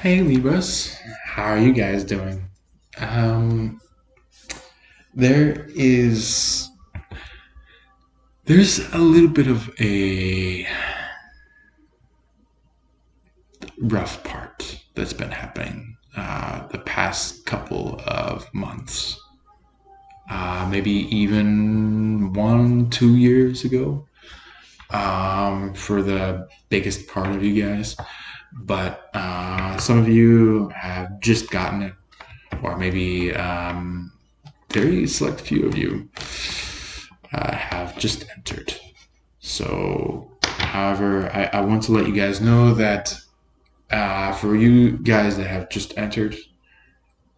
Hey Libras, how are you guys doing? Um, there is there's a little bit of a rough part that's been happening the past couple of months, maybe even 1, 2 years ago, for the biggest part of you guys. But some of you have just gotten it, or maybe very select few of you have just entered. So, however, I want to let you guys know that for you guys that have just entered,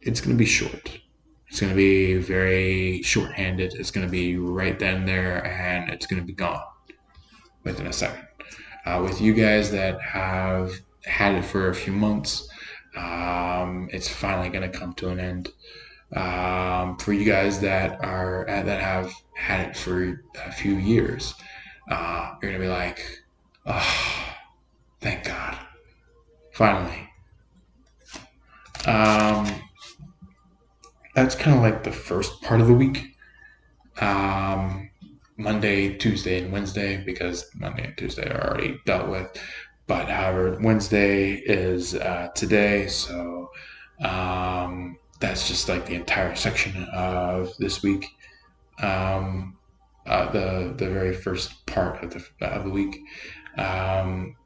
it's going to be short. It's going to be very short-handed. It's going to be right then and there, and it's going to be gone within a second. With you guys that have had it for a few months, it's finally going to come to an end. For you guys that have had it for a few years, you're gonna be like, oh, thank God, finally. Um, that's kind of like the first part of the week. Um, Monday, Tuesday, and Wednesday, because Monday and Tuesday are already dealt with. But however, Wednesday is today, so that's just like the entire section of this week. Um, the very first part of the week. Um,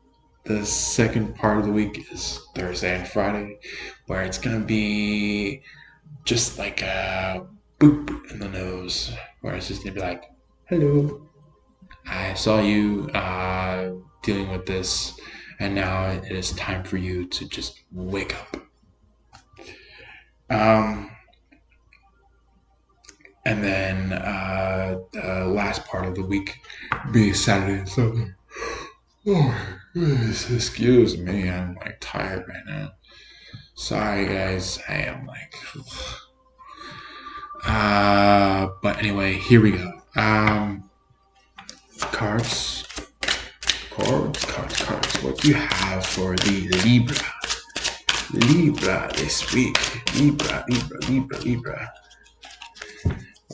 the second part of the week is Thursday and Friday, where it's gonna be just like a boop in the nose, where it's just gonna be like, "Hello, I saw you dealing with this, and now it is time for you to just wake up." Um, and then the last part of the week be Saturday and Sunday. Oh, excuse me, I'm like tired right now. Sorry, guys, I am like. But anyway, here we go. Cards, cards. What do you have for the Libra this week? Libra.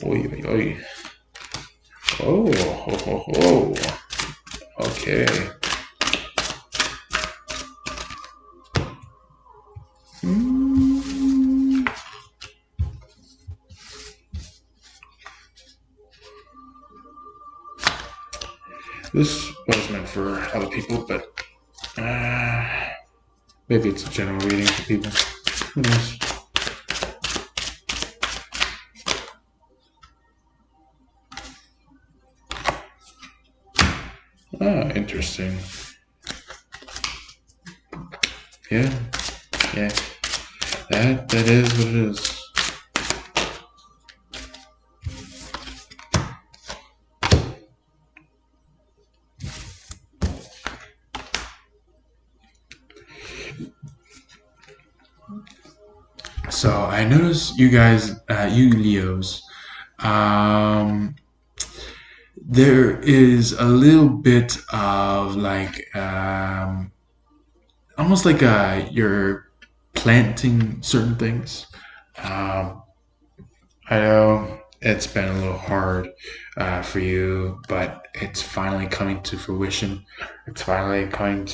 Oi, oi, oi. Oh, ho, ho, ho. Okay. Mm. This was meant for other people, but maybe it's a general reading for people. Who knows? Ah, interesting. Yeah, yeah. That is what it is. So I noticed you guys, you Leos, um, there is a little bit of like almost like you're planting certain things. Um, I know it's been a little hard for you, but it's finally coming to fruition. It's finally coming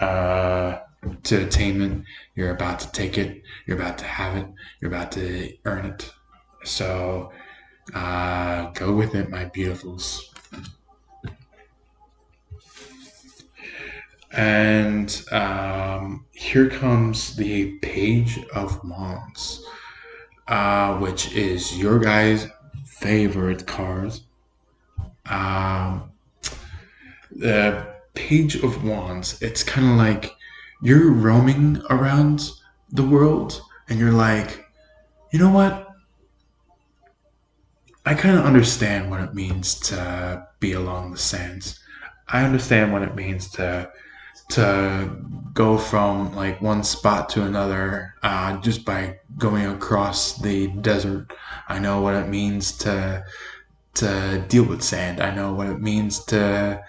uh, to attainment. You're about to take it. You're about to have it. You're about to earn it. So go with it, my beautifuls. And here comes the Page of Wands, which is your guys' favorite card. Um, the Page of Wands, it's kind of like you're roaming around the world and you're like, you know what? I kind of understand what it means to be along the sands. I understand what it means to go from like one spot to another just by going across the desert. I know what it means to deal with sand. I know what it means to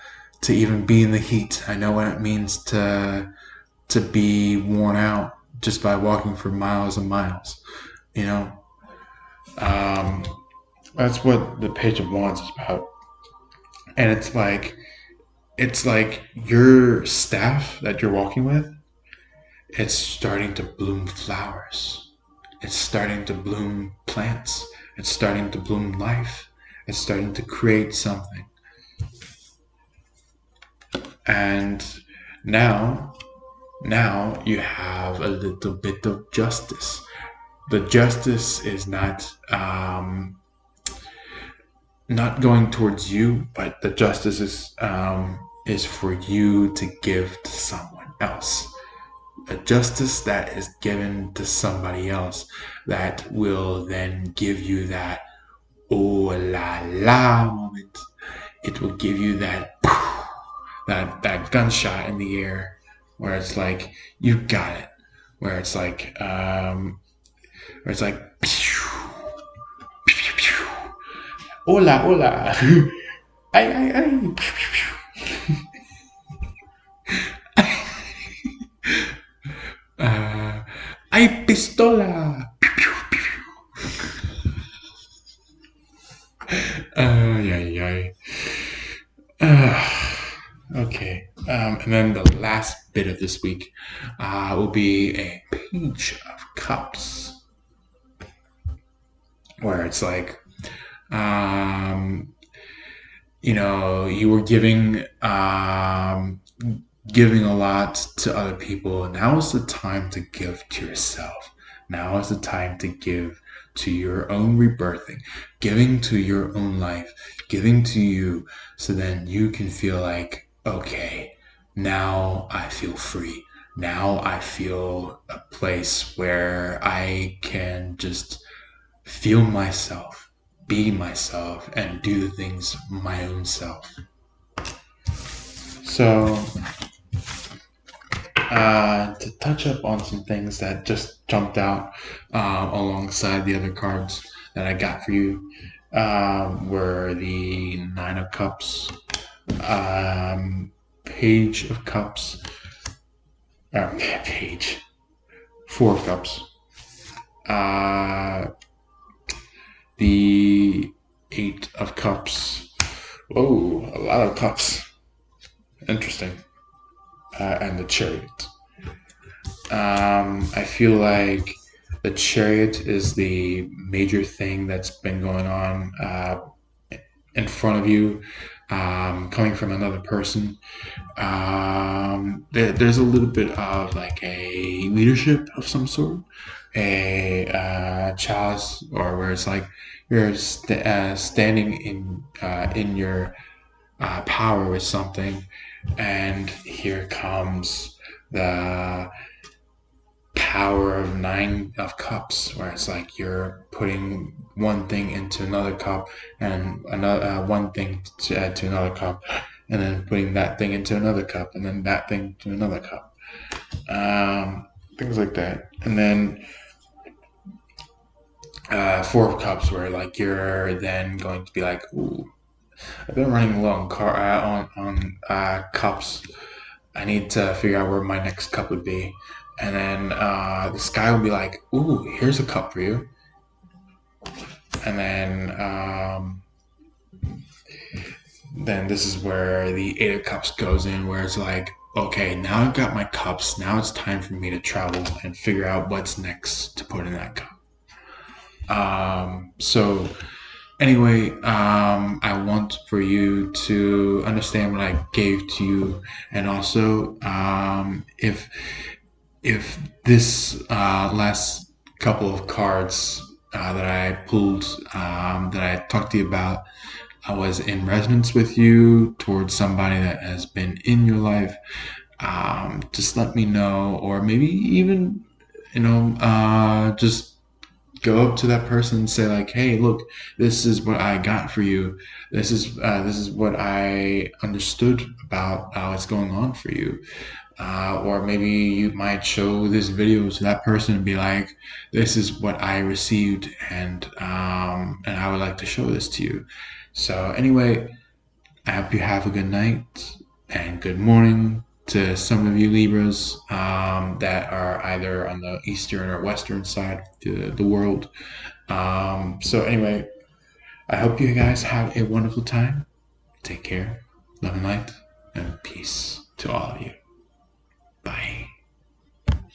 even be in the heat. I know what it means to be worn out just by walking for miles and miles. You know, um, that's what the Page of Wands is about. And it's like your staff that you're walking with, it's starting to bloom flowers. It's starting to bloom plants. It's starting to bloom life. It's starting to create something. And now, now you have a little bit of justice. The justice is not going towards you, but the justice is for you to give to someone else. A justice that is given to somebody else that will then give you that oh la la moment. It will give you that that gunshot in the air where it's like you got it. Where it's like pew, pew, pew. Hola hola. Ay ay ay. Pew, pew, pew. Ay pistola. Ay ay. Okay. And then the last bit of this week will be a Page of Cups, where it's like, you were giving a lot to other people. Now is the time to give to yourself. Now is the time to give to your own rebirthing, giving to your own life, giving to you, so then you can feel like, okay, now I feel free. Now I feel a place where I can just feel myself, be myself, and do the things my own self. So, to touch up on some things that just jumped out alongside the other cards that I got for you were the Nine of Cups, Page of Cups, Four of Cups, the Eight of Cups. Whoa, a lot of cups. Interesting. And the Chariot. I feel like the Chariot is the major thing that's been going on in front of you, coming from another person. There's a little bit of like a leadership of some sort, a chalice, or where it's like you're standing in your power with something, and here comes the power of Nine of Cups, where it's like you're putting one thing into another cup, and another one thing to add to another cup, and then putting that thing into another cup, and then that thing to another cup, things like that. And then Four of Cups, where like you're then going to be like, ooh, I've been running low on cups. I need to figure out where my next cup would be. And then the sky will be like, ooh, here's a cup for you. And then this is where the Eight of Cups goes in, where it's like, okay, now I've got my cups. Now it's time for me to travel and figure out what's next to put in that cup. So anyway, I want for you to understand what I gave to you, and also if this last couple of cards that I pulled, that I talked to you about, I was in resonance with you towards somebody that has been in your life, just let me know, or maybe even just go up to that person and say like, hey, look, this is what I got for you. This is what I understood about what's going on for you. Or maybe you might show this video to that person and be like, this is what I received, and I would like to show this to you. So anyway, I hope you have a good night and good morning, to some of you Libras that are either on the eastern or western side of the world. So anyway, I hope you guys have a wonderful time. Take care, love and light, and peace to all of you.